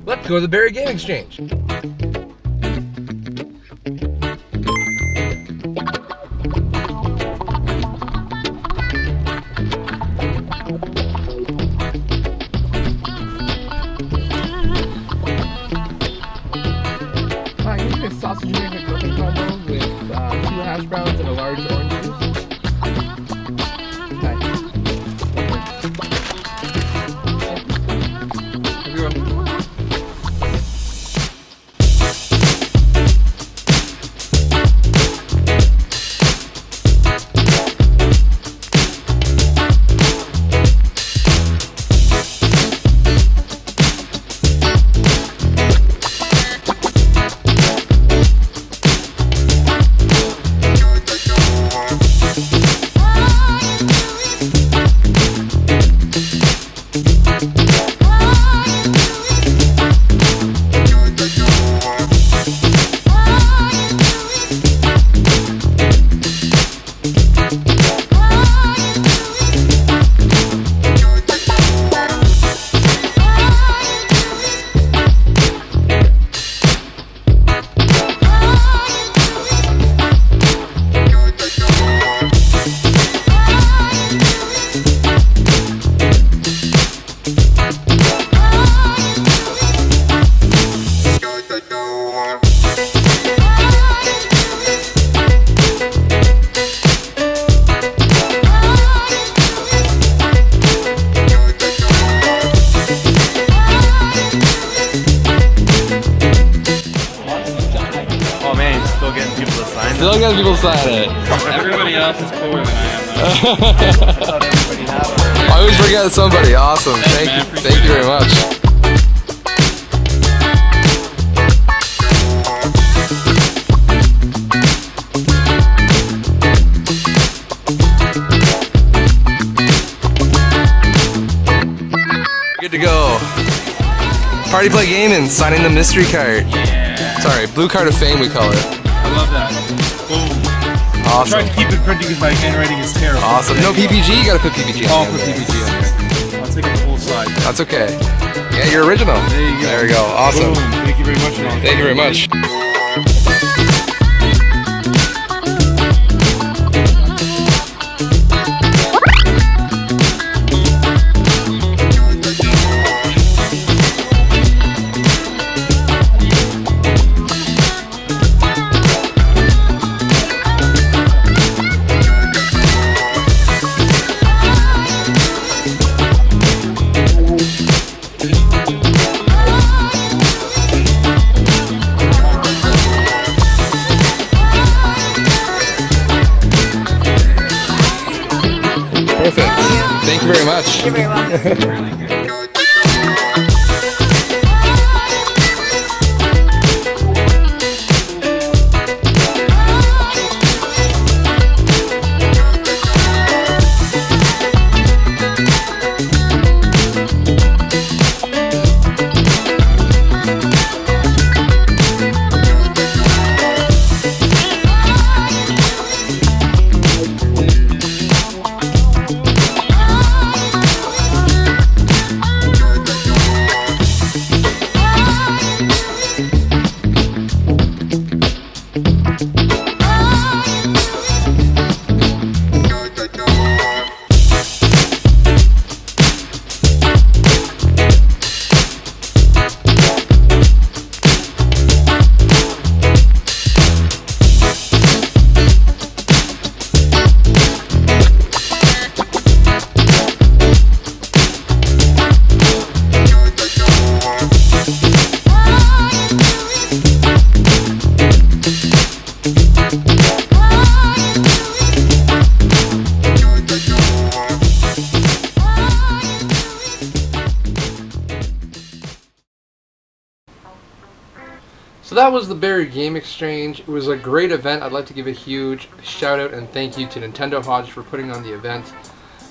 Let's go to the Barrie Game Exchange. Hi, can you get a sausage and egg McMuffin combo with 2 hash browns and a large orange juice? Hi. Everyone. Still getting people to sign it. Everybody else is cooler than I am, though. I always forget somebody. Awesome. Thank you very much. Good to go. Party play gaming, signing the mystery card. Yeah. Sorry, blue card of fame we call it. I love that. Boom. Awesome. I'm trying to keep it printing because my handwriting is terrible. Awesome. No PPG, you gotta put PPG on. I'll put PPG on there. I'll take up the whole slide. That's okay. Yeah, you're original. There you go. There we go. Awesome. Boom. Thank you very much, Nolan. Thank you very much. Perfect. Thank you very much. You're very welcome. Really good. So that was the Barrie Game Exchange. It was a great event. I'd like to give a huge shout out and thank you to Nintendo Hodge for putting on the event.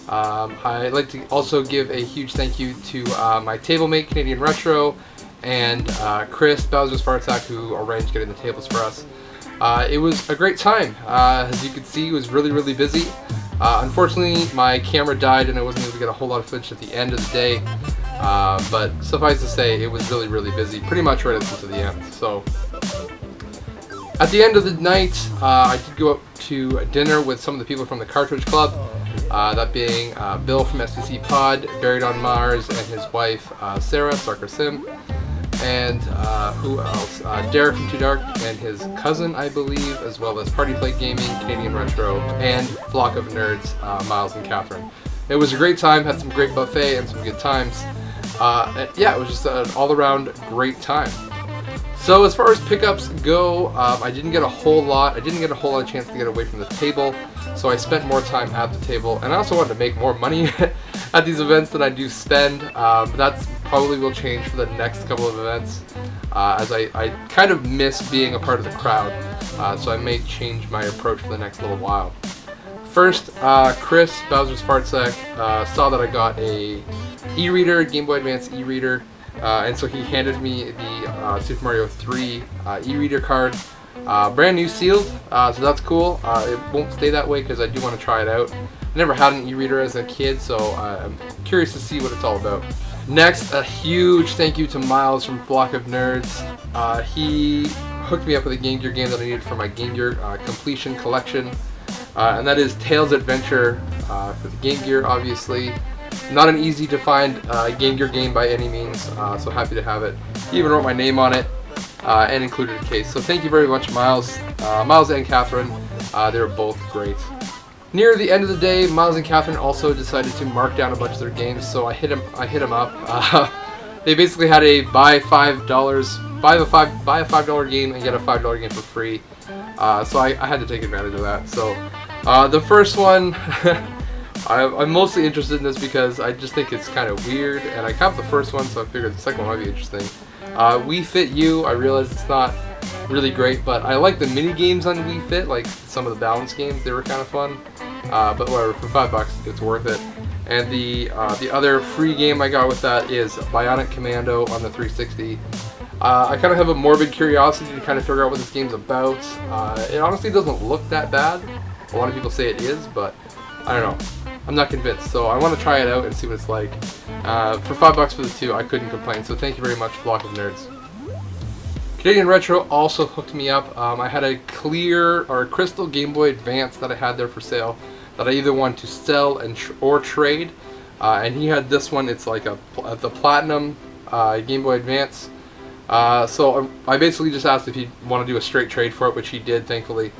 I'd like to also give a huge thank you to my table mate, Canadian Retro, and Chris, Bowser Spartak, who arranged getting the tables for us. It was a great time. As you could see, it was really, really busy. Unfortunately, my camera died and I wasn't able to get a whole lot of footage at the end of the day. But suffice to say, it was really, really busy, pretty much right up to the end. So at the end of the night, I did go up to dinner with some of the people from the Cartridge Club, that being Bill from STC Pod, Buried on Mars, and his wife Sarah, Sarker Sim, and who else? Derek from Too Dark and his cousin, I believe, as well as Party Play Gaming, Canadian Retro, and Flock of Nerds, Miles and Catherine. It was a great time, had some great buffet and some good times. And yeah, it was just an all-around great time. So as far as pickups go, I didn't get a whole lot. I didn't get a whole lot of chance to get away from the table, so I spent more time at the table. And I also wanted to make more money at these events than I do spend. But that's probably will change for the next couple of events, as I kind of miss being a part of the crowd. So I may change my approach for the next little while. First, Chris, Bowser's Fartsack, saw that I got a e-reader, Game Boy Advance e-reader, and so he handed me the Super Mario 3 e-reader card, brand new sealed, so that's cool. It won't stay that way because I do want to try it out. I never had an e-reader as a kid, so I'm curious to see what it's all about. Next, a huge thank you to Miles from Flock of Nerds. He hooked me up with a Game Gear game that I needed for my Game Gear completion collection. And that is Tails Adventure for the Game Gear, obviously. Not an easy to find Game Gear game by any means, so happy to have it. He even wrote my name on it and included a case. So thank you very much, Miles. Miles and Catherine, they were both great. Near the end of the day, Miles and Catherine also decided to mark down a bunch of their games, so I hit them up. They basically had a buy a $5 game and get a $5 game for free. So I had to take advantage of that. So the first one, I'm mostly interested in this because I just think it's kind of weird, and I have the first one, so I figured the second one might be interesting. Wii Fit U, I realize it's not really great, but I like the mini games on Wii Fit, like some of the balance games. They were kind of fun. But whatever, for $5, it's worth it. And the other free game I got with that is Bionic Commando on the 360. I kind of have a morbid curiosity to kind of figure out what this game's about. It honestly doesn't look that bad. A lot of people say it is, but I don't know. I'm not convinced, so I want to try it out and see what it's like. For $5 for the two, I couldn't complain, so thank you very much, Flock of Nerds. Canadian Retro also hooked me up. I had a clear or crystal Game Boy Advance that I had there for sale that I either want to sell or trade. And he had this one. It's like the Platinum Game Boy Advance. So I basically just asked if he'd want to do a straight trade for it, which he did, thankfully.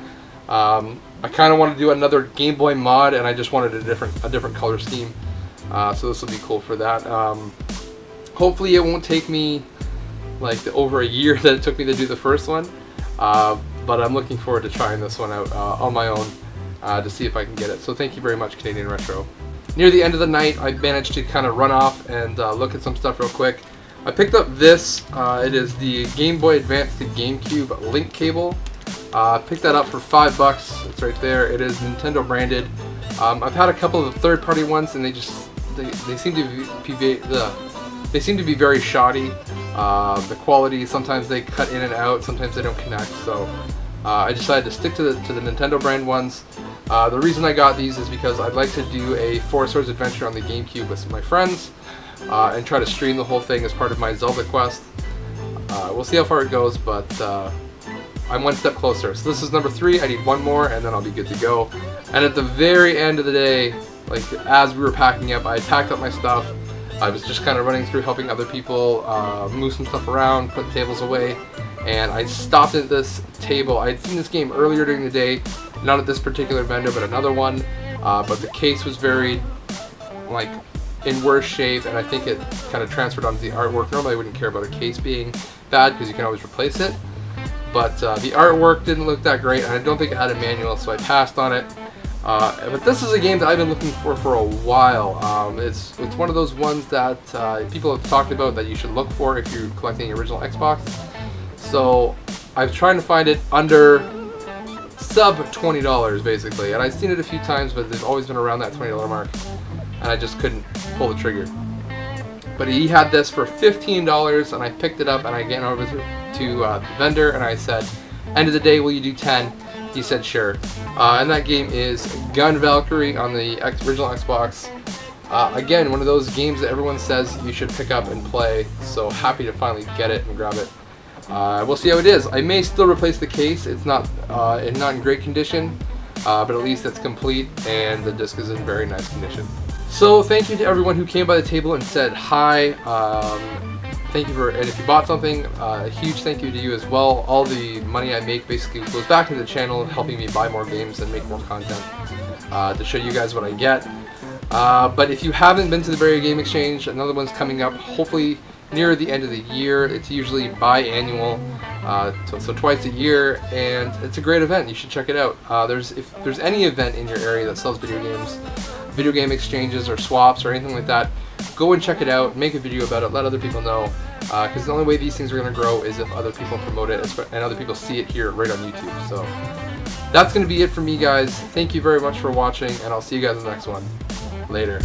I kind of want to do another Game Boy mod, and I just wanted a different color scheme. So this will be cool for that. Hopefully it won't take me like over a year that it took me to do the first one. But I'm looking forward to trying this one out on my own to see if I can get it. So thank you very much, Canadian Retro. Near the end of the night, I managed to kind of run off and look at some stuff real quick. I picked up this. It is the Game Boy Advance to GameCube link cable. Picked that up for $5. It's right there. It is Nintendo branded. I've had a couple of third-party ones, and they seem to be very shoddy. The quality, sometimes they cut in and out, sometimes they don't connect. So I decided to stick to the Nintendo brand ones. The reason I got these is because I'd like to do a Four Swords Adventure on the GameCube with my friends. And try to stream the whole thing as part of my Zelda quest. We'll see how far it goes, but I'm one step closer. So this is number 3. I need one more, and then I'll be good to go. And at the very end of the day, like as we were packing up, I packed up my stuff. I was just kind of running through, helping other people move some stuff around, put tables away, and I stopped at this table. I had seen this game earlier during the day, not at this particular vendor, but another one. But the case was very, like, in worse shape, and I think it kind of transferred onto the artwork. Normally I wouldn't care about a case being bad because you can always replace it, but the artwork didn't look that great, and I don't think it had a manual, so I passed on it. But this is a game that I've been looking for a while. It's one of those ones that people have talked about that you should look for if you're collecting the original Xbox. So I've tried to find it under sub $20 basically, and I've seen it a few times, but they've always been around that $20 mark, and I just couldn't pull the trigger. But he had this for $15, and I picked it up, and I went over to the vendor, and I said, "End of the day, will you do 10?" He said, "Sure." And that game is Gun Valkyrie on the original Xbox. Again, one of those games that everyone says you should pick up and play, so happy to finally get it and grab it. We'll see how it is. I may still replace the case. It's not in great condition, but at least it's complete and the disc is in very nice condition. So thank you to everyone who came by the table and said hi. Thank you and if you bought something, a huge thank you to you as well. All the money I make basically goes back to the channel, helping me buy more games and make more content to show you guys what I get. But if you haven't been to the Barrie Game Exchange, another one's coming up hopefully near the end of the year. It's usually biannual, so twice a year, and it's a great event. You should check it out. If there's any event in your area that sells video games, video game exchanges or swaps or anything like that, go and check it out, make a video about it, let other people know, because the only way these things are going to grow is if other people promote it and other people see it here right on YouTube. So that's going to be it for me, guys. Thank you very much for watching, and I'll see you guys in the next one. Later.